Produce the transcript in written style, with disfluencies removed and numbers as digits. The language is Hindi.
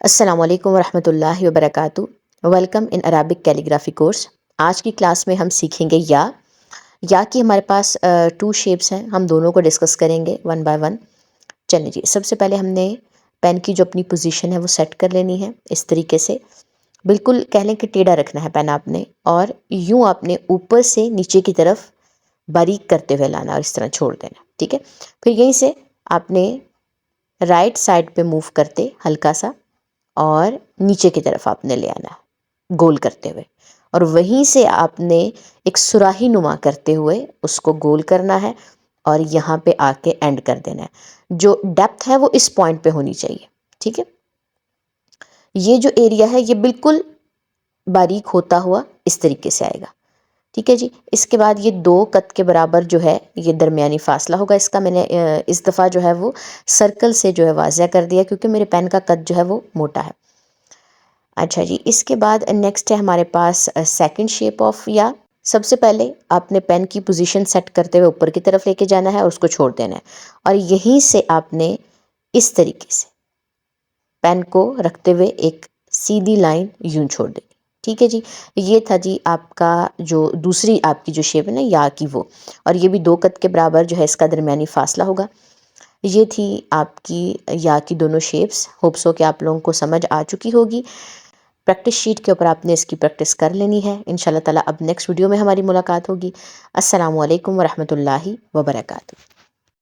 अस्सलामु अलैकुम वरहमतुल्लाहि वबरकातुहू। Welcome in Arabic calligraphy course. आज की क्लास में हम सीखेंगे या की हमारे पास टू शेप्स हैं, हम दोनों को डिस्कस करेंगे वन बाय वन। चलिए जी, सबसे पहले हमने पेन की जो अपनी पोजीशन है वो सेट कर लेनी है। इस तरीके से बिल्कुल कह लें कि टेढ़ा रखना है पेन आपने, और यूँ आपने ऊपर से नीचे की तरफ बारीक करते हुए लाना और इस तरह छोड़ देना। ठीक है, फिर यहीं से आपने राइट साइड पे मूव करते हल्का सा और नीचे की तरफ आपने ले आना है गोल करते हुए, और वहीं से आपने एक सुराही नुमा करते हुए उसको गोल करना है और यहाँ पे आके एंड कर देना है। जो डेप्थ है वो इस पॉइंट पे होनी चाहिए। ठीक है, ये जो एरिया है ये बिल्कुल बारीक होता हुआ इस तरीके से आएगा। ठीक है जी, इसके बाद ये 2 कद के बराबर जो है ये दरमियानी फासला होगा इसका। मैंने इस दफ़ा जो है वो सर्कल से जो है वाज़िया कर दिया क्योंकि मेरे पेन का कद जो है वो मोटा है। अच्छा जी, इसके बाद नेक्स्ट है हमारे पास सेकंड शेप ऑफ या। सबसे पहले आपने पेन की पोजीशन सेट करते हुए ऊपर की तरफ लेके जाना है और उसको छोड़ देना है, और यहीं से आपने इस तरीके से पेन को रखते हुए एक सीधी लाइन यूं छोड़ देनी। ठीक है जी, ये था जी आपका जो दूसरी आपकी जो शेप है ना या की वो, और ये भी 2 कद के बराबर जो है इसका दरमियानी फासला होगा। ये थी आपकी या की दोनों शेप्स। होप्स हो कि आप लोगों को समझ आ चुकी होगी। प्रैक्टिस शीट के ऊपर आपने इसकी प्रैक्टिस कर लेनी है। इंशाल्लाह ताला अब नेक्स्ट वीडियो में हमारी मुलाकात होगी। अस्सलामु अलैकुम वरहमतुल्लाहि वबरकातुहू।